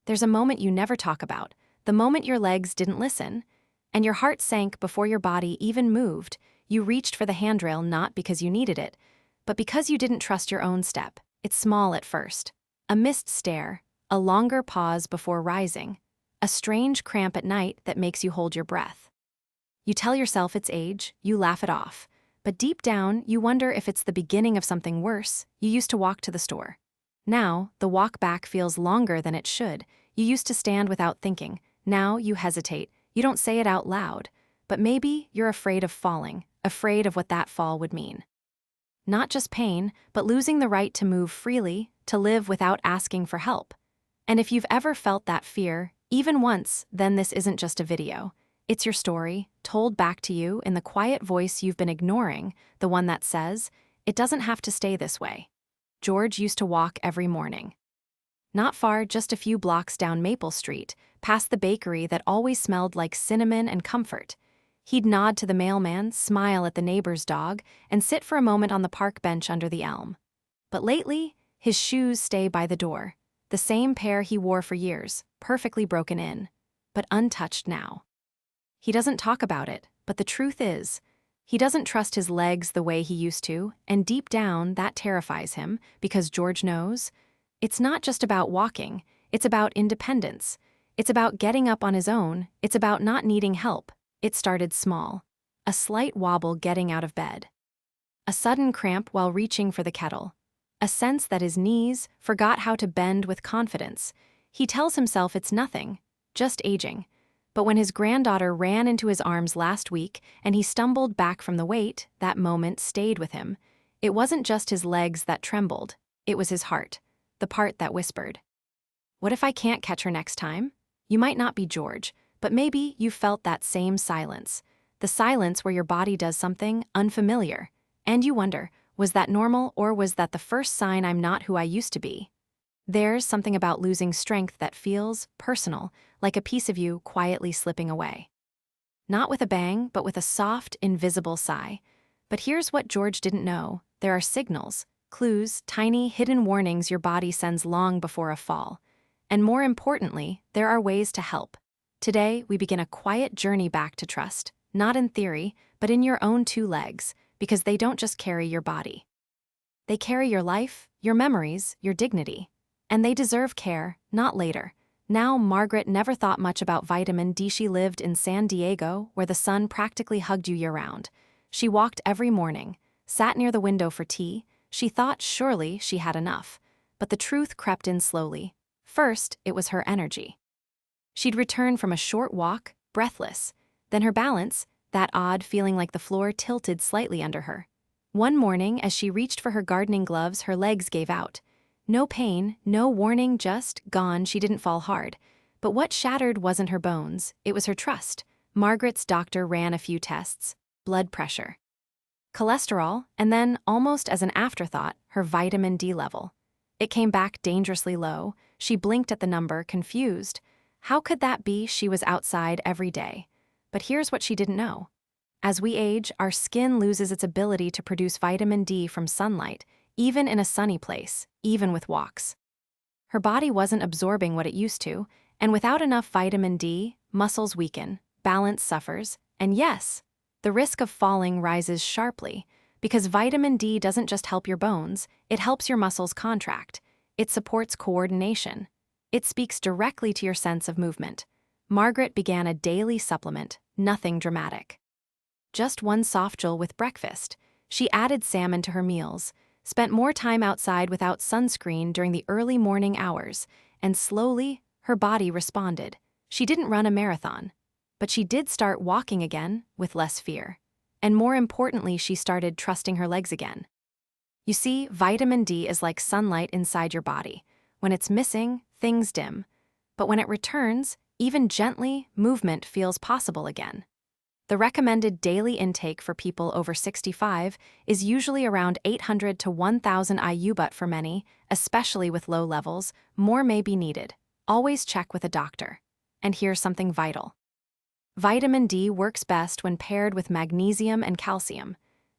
There's a moment you never talk about, the moment your legs didn't listen, and your heart sank before your body even moved. You reached for the handrail not because you needed it, but because you didn't trust your own step. It's small at first. A missed stare, a longer pause before rising, a strange cramp at night that makes you hold your breath. You tell yourself it's age, you laugh it off, but deep down you wonder if it's the beginning of something worse. You used to walk to the store. Now, the walk back feels longer than it should. You used to stand without thinking. Now you hesitate. You don't say it out loud, but maybe you're afraid of falling, afraid of what that fall would mean. Not just pain, but losing the right to move freely, to live without asking for help. And if you've ever felt that fear, even once, then this isn't just a video. It's your story, told back to you in the quiet voice you've been ignoring, the one that says, it doesn't have to stay this way. George used to walk every morning. Not far, just a few blocks down Maple Street, past the bakery that always smelled like cinnamon and comfort. He'd nod to the mailman, smile at the neighbor's dog, and sit for a moment on the park bench under the elm. But lately, his shoes stay by the door. The same pair he wore for years, perfectly broken in, but untouched now. He doesn't talk about it, but the truth is, he doesn't trust his legs the way he used to, and deep down, that terrifies him, because George knows, it's not just about walking, it's about independence. It's about getting up on his own, it's about not needing help. It started small. A slight wobble getting out of bed. A sudden cramp while reaching for the kettle. A sense that his knees forgot how to bend with confidence. He tells himself it's nothing, just aging. But when his granddaughter ran into his arms last week and he stumbled back from the weight, that moment stayed with him. It wasn't just his legs that trembled, it was his heart, the part that whispered. What if I can't catch her next time? You might not be George, but maybe you felt that same silence. The silence where your body does something unfamiliar. And you wonder, was that normal or was that the first sign I'm not who I used to be? There's something about losing strength that feels personal, like a piece of you quietly slipping away. Not with a bang, but with a soft, invisible sigh. But here's what George didn't know. There are signals, clues, tiny, hidden warnings your body sends long before a fall. And more importantly, there are ways to help. Today, we begin a quiet journey back to trust, not in theory, but in your own two legs, because they don't just carry your body. They carry your life, your memories, your dignity. And they deserve care, not later. Now, Margaret never thought much about vitamin D. She lived in San Diego, where the sun practically hugged you year-round. She walked every morning, sat near the window for tea. She thought surely she had enough. But the truth crept in slowly. First, it was her energy. She'd return from a short walk, breathless. Then her balance, that odd feeling like the floor tilted slightly under her. One morning, as she reached for her gardening gloves, her legs gave out. No pain, no warning, just gone. She didn't fall hard. But what shattered wasn't her bones, it was her trust. Margaret's doctor ran a few tests. Blood pressure, cholesterol, and then, almost as an afterthought, her vitamin D level. It came back dangerously low. She blinked at the number, confused. How could that be? She was outside every day. But here's what she didn't know. As we age, our skin loses its ability to produce vitamin D from sunlight, even in a sunny place, even with walks. Her body wasn't absorbing what it used to, and without enough vitamin D, muscles weaken, balance suffers, and yes, the risk of falling rises sharply, because vitamin D doesn't just help your bones, it helps your muscles contract. It supports coordination. It speaks directly to your sense of movement. Margaret began a daily supplement, nothing dramatic. Just one soft gel with breakfast. She added salmon to her meals, spent more time outside without sunscreen during the early morning hours, and slowly, her body responded. She didn't run a marathon, but she did start walking again with less fear. And more importantly, she started trusting her legs again. You see, vitamin D is like sunlight inside your body. When it's missing, things dim. But when it returns, even gently, movement feels possible again. The recommended daily intake for people over 65 is usually around 800 to 1,000 IU, but for many, especially with low levels, more may be needed. Always check with a doctor. And here's something vital. Vitamin D works best when paired with magnesium and calcium.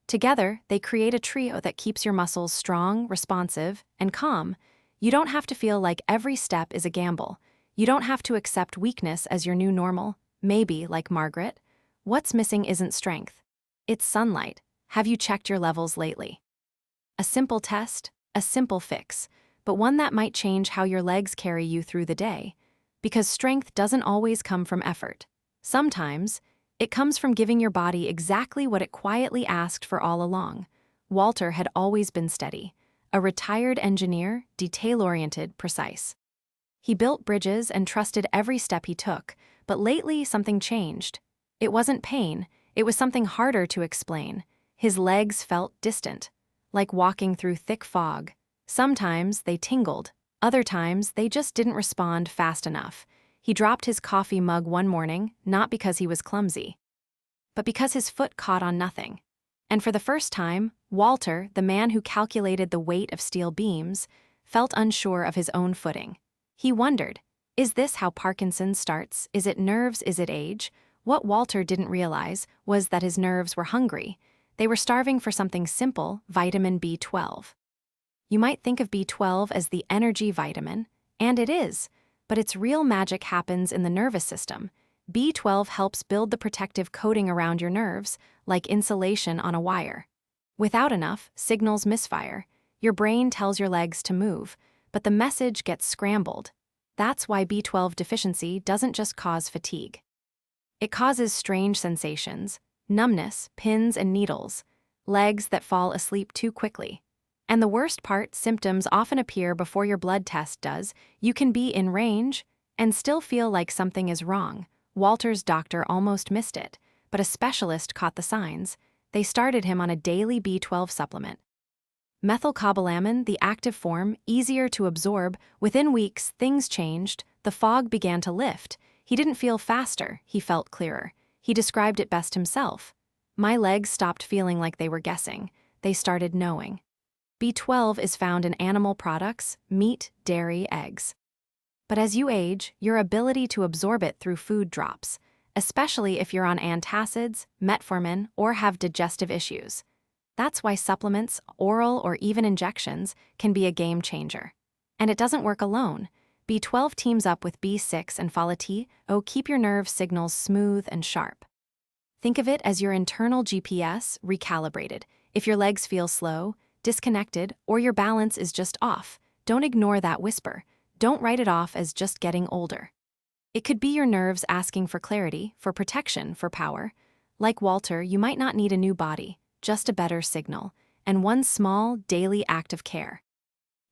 Together, they create a trio that keeps your muscles strong, responsive, and calm. You don't have to feel like every step is a gamble. You don't have to accept weakness as your new normal. Maybe, like Margaret, what's missing isn't strength. It's sunlight. Have you checked your levels lately? A simple test, a simple fix, but one that might change how your legs carry you through the day. Because strength doesn't always come from effort. Sometimes, it comes from giving your body exactly what it quietly asked for all along. Walter had always been steady. A retired engineer, detail-oriented, precise. He built bridges and trusted every step he took, but lately something changed. It wasn't pain, it was something harder to explain. His legs felt distant, like walking through thick fog. Sometimes they tingled, other times they just didn't respond fast enough. He dropped his coffee mug one morning, not because he was clumsy, but because his foot caught on nothing. And for the first time, Walter, the man who calculated the weight of steel beams, felt unsure of his own footing. He wondered, is this how Parkinson's starts? Is it nerves? Is it age? What Walter didn't realize was that his nerves were hungry. They were starving for something simple, vitamin B12. You might think of B12 as the energy vitamin, and it is, but its real magic happens in the nervous system. B12 helps build the protective coating around your nerves, like insulation on a wire. Without enough, signals misfire. Your brain tells your legs to move, but the message gets scrambled. That's why B12 deficiency doesn't just cause fatigue. It causes strange sensations, numbness, pins and needles, legs that fall asleep too quickly. And the worst part, symptoms often appear before your blood test does. You can be in range and still feel like something is wrong. Walter's doctor almost missed it, but a specialist caught the signs. They started him on a daily B12 supplement. Methylcobalamin, the active form, easier to absorb. Within weeks, things changed. The fog began to lift. He didn't feel faster, he felt clearer. He described it best himself. My legs stopped feeling like they were guessing. They started knowing. B12 is found in animal products, meat, dairy, eggs. But as you age, your ability to absorb it through food drops, especially if you're on antacids, metformin, or have digestive issues. That's why supplements, oral or even injections, can be a game changer. And it doesn't work alone. B12 teams up with B6 and folate to keep your nerve signals smooth and sharp. Think of it as your internal GPS recalibrated. If your legs feel slow, disconnected, or your balance is just off, don't ignore that whisper. Don't write it off as just getting older. It could be your nerves asking for clarity, for protection, for power. Like Walter, you might not need a new body, just a better signal, and one small, daily act of care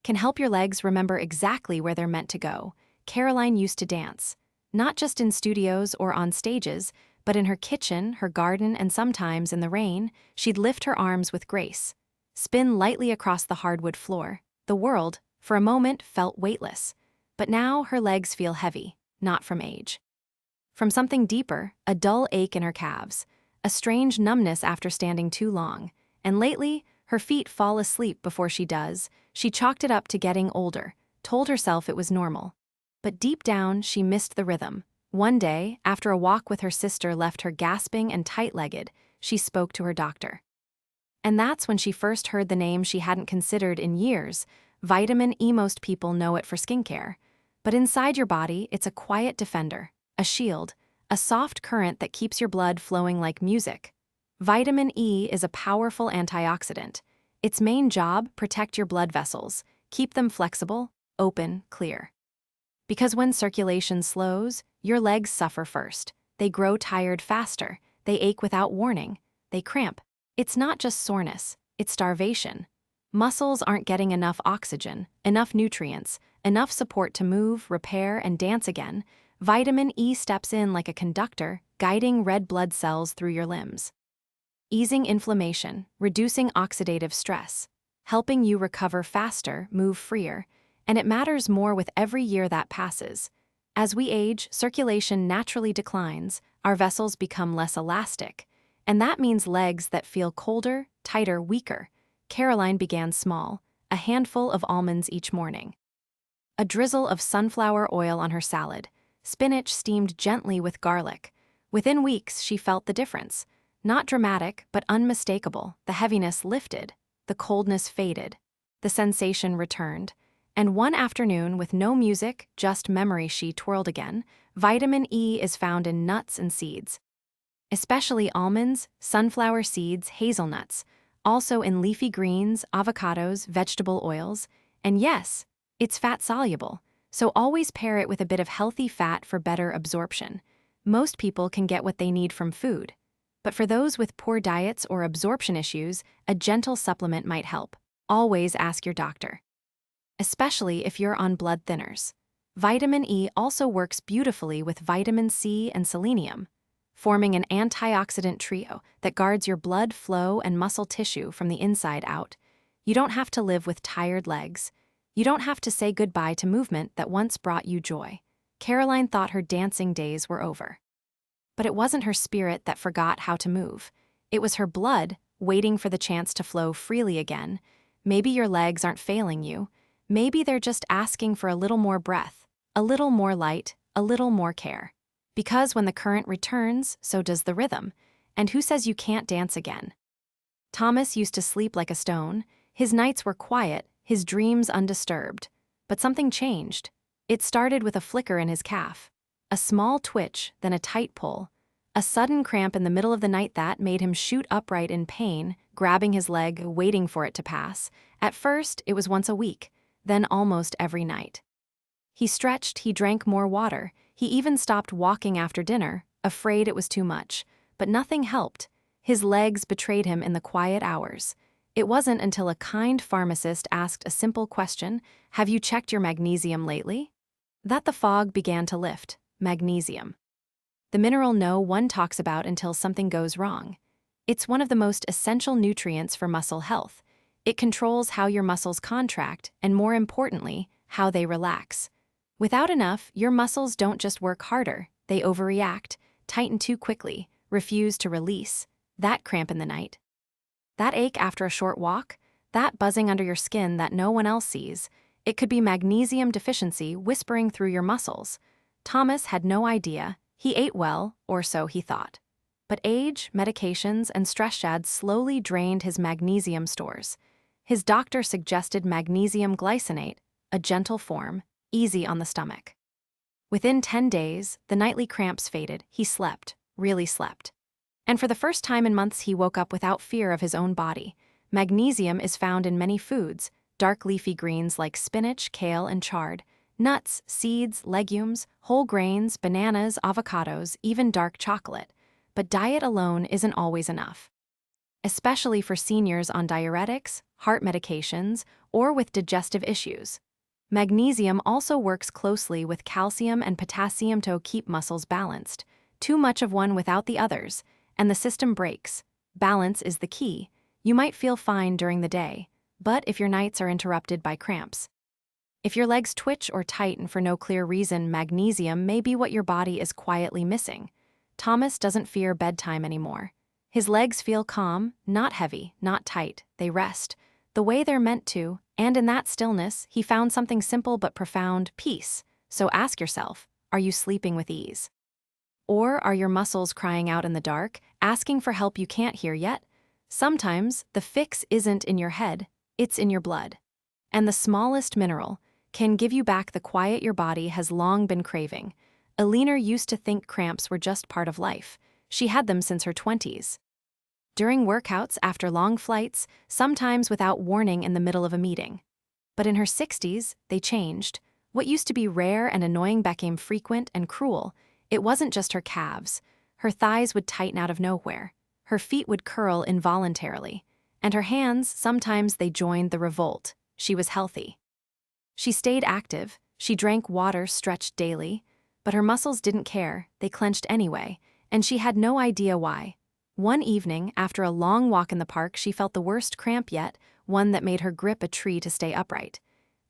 can help your legs remember exactly where they're meant to go. Caroline used to dance, not just in studios or on stages, but in her kitchen, her garden, and sometimes in the rain. She'd lift her arms with grace, spin lightly across the hardwood floor. The world, for a moment, felt weightless, but now her legs feel heavy, not from age. From something deeper, a dull ache in her calves, a strange numbness after standing too long, and lately, her feet fall asleep before she does. She chalked it up to getting older, told herself it was normal. But deep down, she missed the rhythm. One day, after a walk with her sister left her gasping and tight-legged, she spoke to her doctor. And that's when she first heard the name she hadn't considered in years, vitamin E. Most people know it for skincare. But inside your body, it's a quiet defender, a shield, a soft current that keeps your blood flowing like music. Vitamin E is a powerful antioxidant. Its main job, protect your blood vessels, keep them flexible, open, clear. Because when circulation slows, your legs suffer first. They grow tired faster, they ache without warning, they cramp. It's not just soreness, it's starvation. Muscles aren't getting enough oxygen, enough nutrients, enough support to move, repair, and dance again. Vitamin E steps in like a conductor, guiding red blood cells through your limbs. Easing inflammation, reducing oxidative stress, helping you recover faster, move freer, and it matters more with every year that passes. As we age, circulation naturally declines, our vessels become less elastic, and that means legs that feel colder, tighter, weaker. Caroline began small, a handful of almonds each morning. A drizzle of sunflower oil on her salad, spinach steamed gently with garlic. Within weeks, she felt the difference. Not dramatic, but unmistakable. The heaviness lifted, the coldness faded, the sensation returned, And one afternoon, with no music, just memory, she twirled again. Vitamin E is found in nuts and seeds, especially almonds, sunflower seeds, hazelnuts, also in leafy greens, avocados, vegetable oils, and yes, it's fat-soluble, so always pair it with a bit of healthy fat for better absorption. Most people can get what they need from food, but for those with poor diets or absorption issues, a gentle supplement might help. Always ask your doctor, especially if you're on blood thinners. Vitamin E also works beautifully with vitamin C and selenium, forming an antioxidant trio that guards your blood flow and muscle tissue from the inside out. You don't have to live with tired legs. You don't have to say goodbye to movement that once brought you joy. Caroline thought her dancing days were over. But it wasn't her spirit that forgot how to move. It was her blood, waiting for the chance to flow freely again. Maybe your legs aren't failing you. Maybe they're just asking for a little more breath, a little more light, a little more care. Because when the current returns, so does the rhythm. And who says you can't dance again? Thomas used to sleep like a stone. His nights were quiet, his dreams undisturbed. But something changed. It started with a flicker in his calf. A small twitch, then a tight pull. A sudden cramp in the middle of the night that made him shoot upright in pain, grabbing his leg, waiting for it to pass. At first, it was once a week, then almost every night. He stretched, he drank more water. He even stopped walking after dinner, afraid it was too much. But nothing helped. His legs betrayed him in the quiet hours. It wasn't until a kind pharmacist asked a simple question, "Have you checked your magnesium lately?" that the fog began to lift. Magnesium, the mineral no one talks about until something goes wrong. It's one of the most essential nutrients for muscle health. It controls how your muscles contract and, more importantly, how they relax. Without enough, your muscles don't just work harder, they overreact, tighten too quickly, refuse to release. That cramp in the night, that ache after a short walk, that buzzing under your skin that no one else sees, it could be magnesium deficiency whispering through your muscles. Thomas had no idea. He ate well, or so he thought. But age, medications, and stress shads slowly drained his magnesium stores. His doctor suggested magnesium glycinate, a gentle form, easy on the stomach. Within 10 days, the nightly cramps faded. He slept, really slept. And for the first time in months, he woke up without fear of his own body. Magnesium is found in many foods, dark leafy greens like spinach, kale, and chard, nuts, seeds, legumes, whole grains, bananas, avocados, even dark chocolate. But diet alone isn't always enough. Especially for seniors on diuretics, heart medications, or with digestive issues. Magnesium also works closely with calcium and potassium to keep muscles balanced. Too much of one without the others, and the system breaks. Balance is the key. You might feel fine during the day, but if your nights are interrupted by cramps, if your legs twitch or tighten for no clear reason, magnesium may be what your body is quietly missing. Thomas doesn't fear bedtime anymore. His legs feel calm, not heavy, not tight. They rest, the way they're meant to, and in that stillness, he found something simple but profound: peace. So ask yourself, are you sleeping with ease? Or are your muscles crying out in the dark, asking for help you can't hear yet? Sometimes the fix isn't in your head, it's in your blood. And the smallest mineral can give you back the quiet your body has long been craving. Eleanor used to think cramps were just part of life. She had them since her 20s. During workouts, after long flights, sometimes without warning in the middle of a meeting. But in her 60s, they changed. What used to be rare and annoying became frequent and cruel. It wasn't just her calves. Her thighs would tighten out of nowhere. Her feet would curl involuntarily. And her hands, sometimes they joined the revolt. She was healthy. She stayed active. She drank water, stretched daily. But her muscles didn't care. They clenched anyway. And she had no idea why. One evening, after a long walk in the park, she felt the worst cramp yet, one that made her grip a tree to stay upright.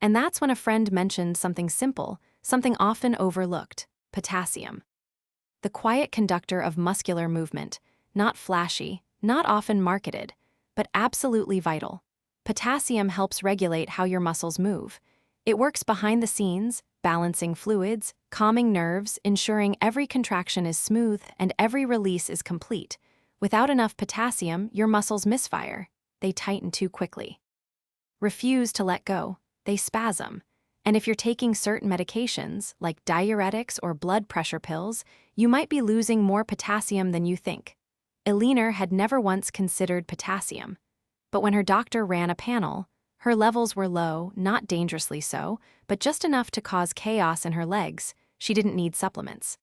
And that's when a friend mentioned something simple, something often overlooked: potassium. The quiet conductor of muscular movement, not flashy, not often marketed, but absolutely vital. Potassium helps regulate how your muscles move. It works behind the scenes, balancing fluids, calming nerves, ensuring every contraction is smooth and every release is complete. Without enough potassium, your muscles misfire. They tighten too quickly. Refuse to let go. They spasm. And if you're taking certain medications, like diuretics or blood pressure pills, you might be losing more potassium than you think. Eleanor had never once considered potassium. But when her doctor ran a panel, her levels were low, not dangerously so, but just enough to cause chaos in her legs. She didn't need supplements.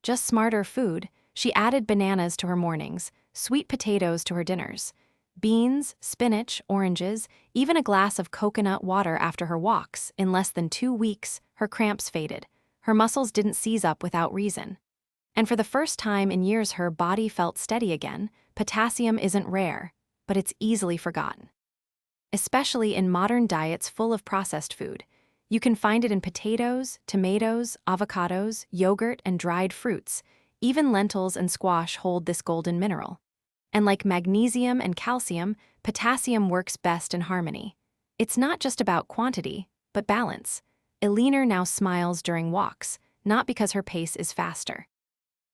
Just smarter food. She added bananas to her mornings, sweet potatoes to her dinners, beans, spinach, oranges, even a glass of coconut water after her walks. In less than 2 weeks, her cramps faded. Her muscles didn't seize up without reason. And for the first time in years, her body felt steady again. Potassium isn't rare, but it's easily forgotten. Especially in modern diets full of processed food. You can find it in potatoes, tomatoes, avocados, yogurt, and dried fruits. Even lentils and squash hold this golden mineral. And like magnesium and calcium, potassium works best in harmony. It's not just about quantity, but balance. Eleanor now smiles during walks, not because her pace is faster,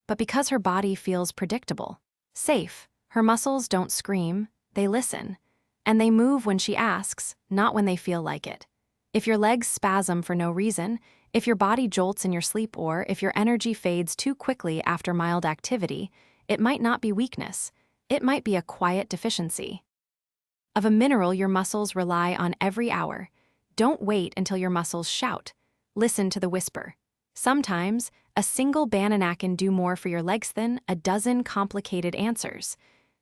but because her body feels predictable, safe. Her muscles don't scream, they listen. And they move when she asks, not when they feel like it. If your legs spasm for no reason, if your body jolts in your sleep, or if your energy fades too quickly after mild activity, it might not be weakness. It might be a quiet deficiency of a mineral your muscles rely on every hour. Don't wait until your muscles shout. Listen to the whisper. Sometimes, a single banana can do more for your legs than a dozen complicated answers.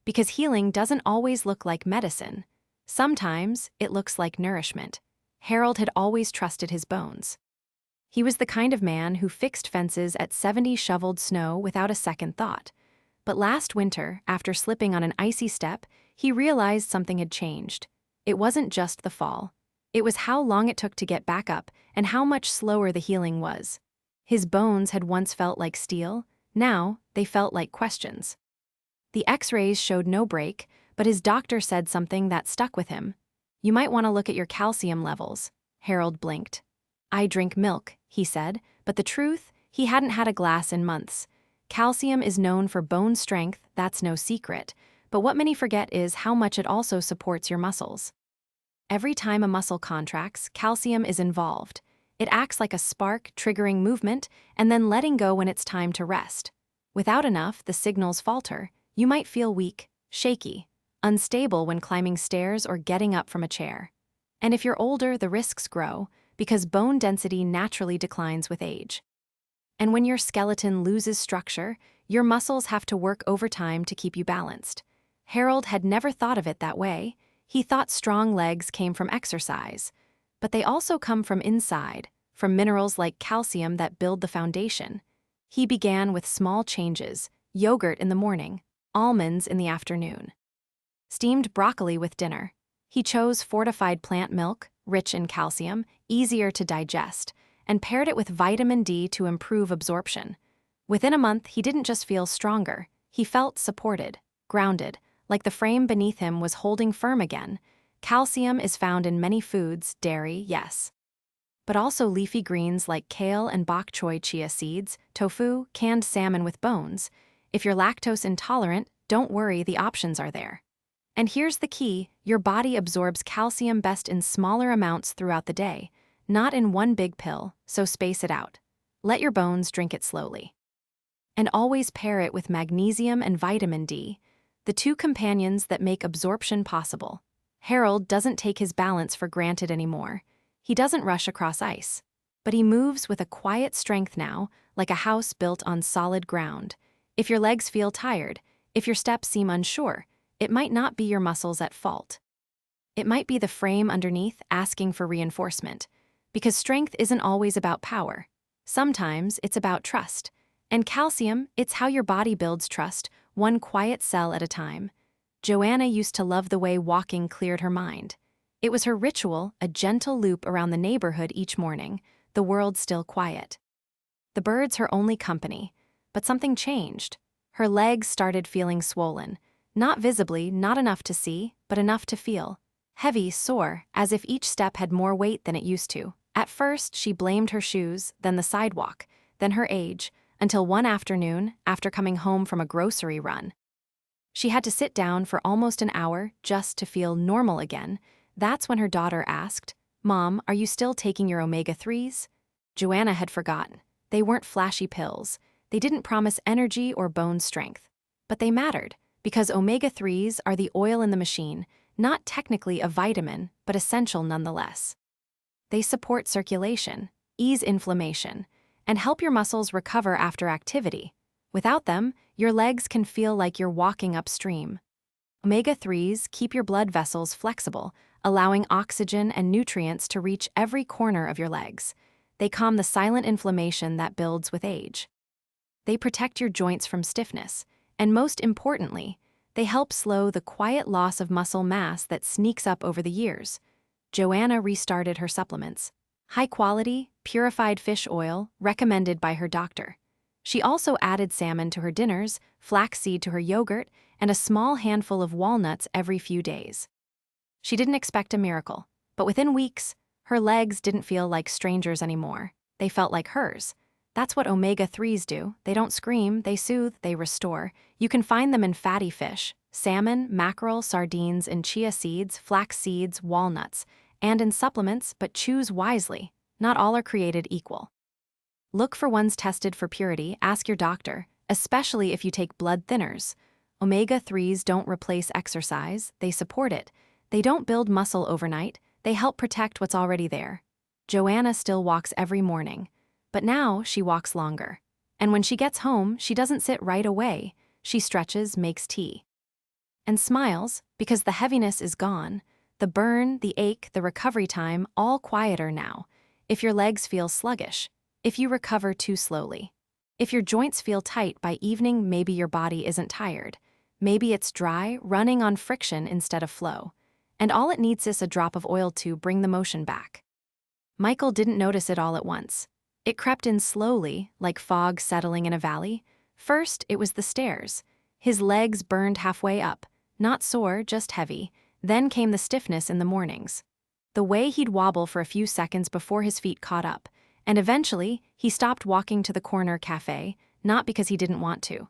Because healing doesn't always look like medicine. Sometimes, it looks like nourishment. Harold had always trusted his bones. He was the kind of man who fixed fences at 70 shoveled snow without a second thought. But last winter, after slipping on an icy step, he realized something had changed. It wasn't just the fall. It was how long it took to get back up and how much slower the healing was. His bones had once felt like steel. Now, they felt like questions. The X-rays showed no break, but his doctor said something that stuck with him. "You might want to look at your calcium levels." Harold blinked. "I drink milk," he said, but the truth, he hadn't had a glass in months. Calcium is known for bone strength, that's no secret, but what many forget is how much it also supports your muscles. Every time a muscle contracts, calcium is involved. It acts like a spark, triggering movement, and then letting go when it's time to rest. Without enough, the signals falter. You might feel weak, shaky, unstable when climbing stairs or getting up from a chair. And if you're older, the risks grow, because bone density naturally declines with age. And when your skeleton loses structure, your muscles have to work overtime to keep you balanced. Harold had never thought of it that way. He thought strong legs came from exercise. But they also come from inside, from minerals like calcium that build the foundation. He began with small changes: yogurt in the morning, almonds in the afternoon, steamed broccoli with dinner. He chose fortified plant milk, rich in calcium, easier to digest, and paired it with vitamin D to improve absorption. Within a month, he didn't just feel stronger, he felt supported, grounded, like the frame beneath him was holding firm again. Calcium is found in many foods, dairy, yes, but also leafy greens like kale and bok choy, chia seeds, tofu, canned salmon with bones. If you're lactose intolerant, don't worry, the options are there. And here's the key: your body absorbs calcium best in smaller amounts throughout the day, not in one big pill, so space it out. Let your bones drink it slowly. And always pair it with magnesium and vitamin D, the two companions that make absorption possible. Harold doesn't take his balance for granted anymore. He doesn't rush across ice. But he moves with a quiet strength now, like a house built on solid ground. If your legs feel tired, if your steps seem unsure, it might not be your muscles at fault. It might be the frame underneath asking for reinforcement. Because strength isn't always about power. Sometimes it's about trust. And calcium, it's how your body builds trust, one quiet cell at a time. Joanna used to love the way walking cleared her mind. It was her ritual, a gentle loop around the neighborhood each morning, the world still quiet. The birds her only company. But something changed. Her legs started feeling swollen. Not visibly, not enough to see, but enough to feel. Heavy, sore, as if each step had more weight than it used to. At first, she blamed her shoes, then the sidewalk, then her age, until one afternoon, after coming home from a grocery run, she had to sit down for almost an hour just to feel normal again. That's when her daughter asked, "Mom, are you still taking your omega-3s?" Joanna had forgotten. They weren't flashy pills. They didn't promise energy or bone strength. But they mattered, because omega-3s are the oil in the machine, not technically a vitamin, but essential nonetheless. They support circulation, ease inflammation, and help your muscles recover after activity. Without them, your legs can feel like you're walking upstream. Omega-3s keep your blood vessels flexible, allowing oxygen and nutrients to reach every corner of your legs. They calm the silent inflammation that builds with age. They protect your joints from stiffness, and most importantly, they help slow the quiet loss of muscle mass that sneaks up over the years. Joanna restarted her supplements. High-quality, purified fish oil recommended by her doctor. She also added salmon to her dinners, flaxseed to her yogurt, and a small handful of walnuts every few days. She didn't expect a miracle, but within weeks, her legs didn't feel like strangers anymore. They felt like hers. That's what omega-3s do. They don't scream, they soothe, they restore. You can find them in fatty fish, salmon, mackerel, sardines, and chia seeds, flax seeds, walnuts, and in supplements, but choose wisely. Not all are created equal. Look for ones tested for purity, ask your doctor, especially if you take blood thinners. Omega-3s don't replace exercise, they support it. They don't build muscle overnight, they help protect what's already there. Joanna still walks every morning, but now she walks longer. And when she gets home, she doesn't sit right away. She stretches, makes tea, and smiles, because the heaviness is gone. The burn, the ache, the recovery time, all quieter now. If your legs feel sluggish, if you recover too slowly, if your joints feel tight by evening, maybe your body isn't tired. Maybe it's dry, running on friction instead of flow. And all it needs is a drop of oil to bring the motion back. Michael didn't notice it all at once. It crept in slowly, like fog settling in a valley. First, it was the stairs. His legs burned halfway up, not sore, just heavy. Then came the stiffness in the mornings. The way he'd wobble for a few seconds before his feet caught up, and eventually, he stopped walking to the corner cafe, not because he didn't want to,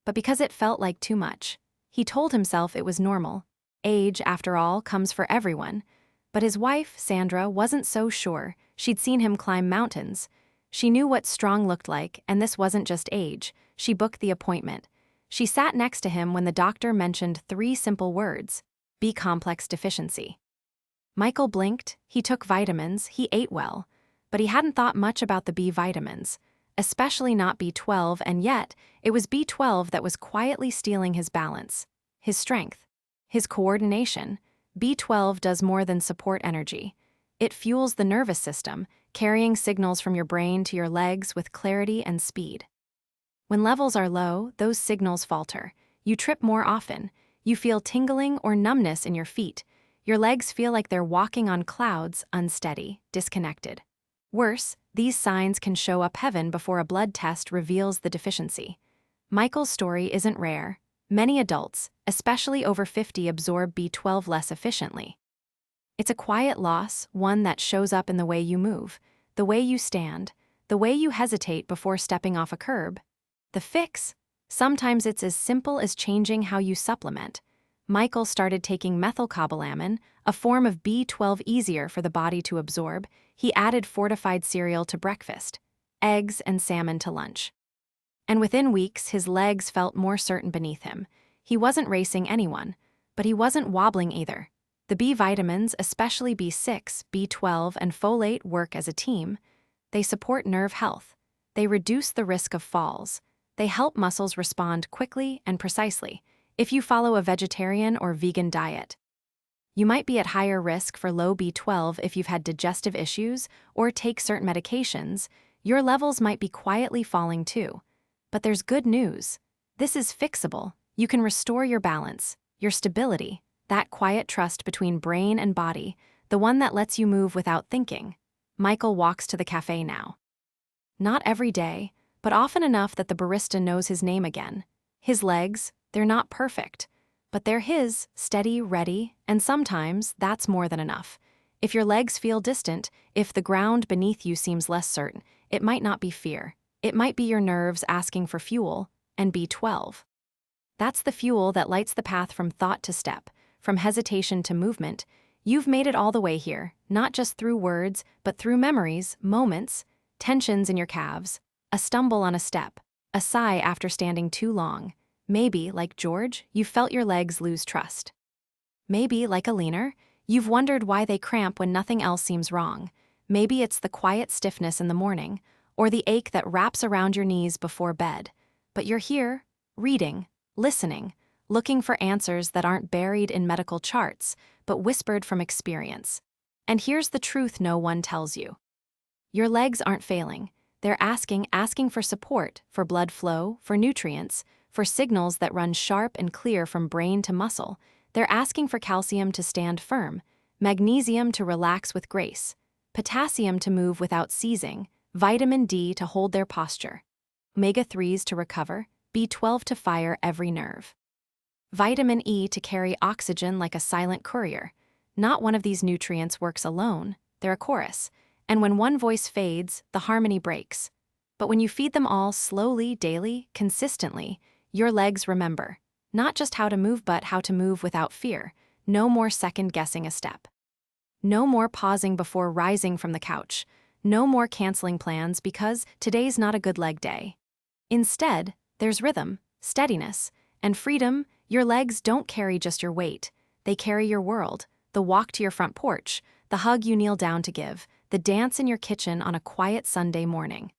but because it felt like too much. He told himself it was normal. Age, after all, comes for everyone. But his wife, Sandra, wasn't so sure. She'd seen him climb mountains. She knew what strong looked like, and this wasn't just age. She booked the appointment. She sat next to him when the doctor mentioned 3 simple words: B-complex deficiency. Michael blinked, he took vitamins, he ate well, but he hadn't thought much about the B vitamins, especially not B12, and yet, it was B12 that was quietly stealing his balance, his strength, his coordination. B12 does more than support energy. It fuels the nervous system, carrying signals from your brain to your legs with clarity and speed. When levels are low, those signals falter. You trip more often. You feel tingling or numbness in your feet. Your legs feel like they're walking on clouds, unsteady, disconnected. Worse, these signs can show up heaven before a blood test reveals the deficiency. Michael's story isn't rare. Many adults, especially over 50, absorb B12 less efficiently. It's a quiet loss, one that shows up in the way you move, the way you stand, the way you hesitate before stepping off a curb. The fix? Sometimes it's as simple as changing how you supplement. Michael started taking methylcobalamin, a form of B12 easier for the body to absorb. He added fortified cereal to breakfast, eggs and salmon to lunch. And within weeks, his legs felt more certain beneath him. He wasn't racing anyone, but he wasn't wobbling either. The B vitamins, especially B6, B12, and folate, work as a team. They support nerve health. They reduce the risk of falls. They help muscles respond quickly and precisely. If you follow a vegetarian or vegan diet, you might be at higher risk for low B12 if you've had digestive issues or take certain medications. Your levels might be quietly falling too. But there's good news. This is fixable. You can restore your balance, your stability, that quiet trust between brain and body, the one that lets you move without thinking. Michael walks to the cafe now. Not every day, but often enough that the barista knows his name again. His legs, they're not perfect, but they're his, steady, ready, and sometimes that's more than enough. If your legs feel distant, if the ground beneath you seems less certain, it might not be fear. It might be your nerves asking for fuel, and B12. That's the fuel that lights the path from thought to step, from hesitation to movement. You've made it all the way here, not just through words, but through memories, moments, tensions in your calves, a stumble on a step, a sigh after standing too long. Maybe, like George, you felt your legs lose trust. Maybe, like Eleanor, you've wondered why they cramp when nothing else seems wrong. Maybe it's the quiet stiffness in the morning, or the ache that wraps around your knees before bed. But you're here, reading, listening, looking for answers that aren't buried in medical charts, but whispered from experience. And here's the truth no one tells you. Your legs aren't failing. They're asking for support, for blood flow, for nutrients, for signals that run sharp and clear from brain to muscle. They're asking for calcium to stand firm, magnesium to relax with grace, potassium to move without seizing, vitamin D to hold their posture, omega-3s to recover, B12 to fire every nerve, vitamin E to carry oxygen like a silent courier. Not one of these nutrients works alone, they're a chorus. And when one voice fades, the harmony breaks. But when you feed them all slowly, daily, consistently, your legs remember. Not just how to move, but how to move without fear. No more second-guessing a step. No more pausing before rising from the couch. No more canceling plans because today's not a good leg day. Instead, there's rhythm, steadiness, and freedom. Your legs don't carry just your weight. They carry your world, the walk to your front porch, the hug you kneel down to give, the dance in your kitchen on a quiet Sunday morning.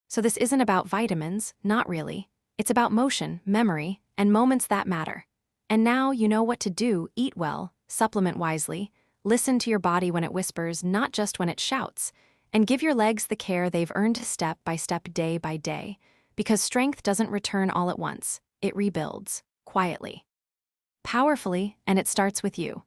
So this isn't about vitamins, not really. It's about motion, memory, and moments that matter. And now you know what to do: eat well, supplement wisely, listen to your body when it whispers, not just when it shouts, and give your legs the care they've earned step by step, day by day. Because strength doesn't return all at once. It rebuilds, quietly, powerfully, and it starts with you.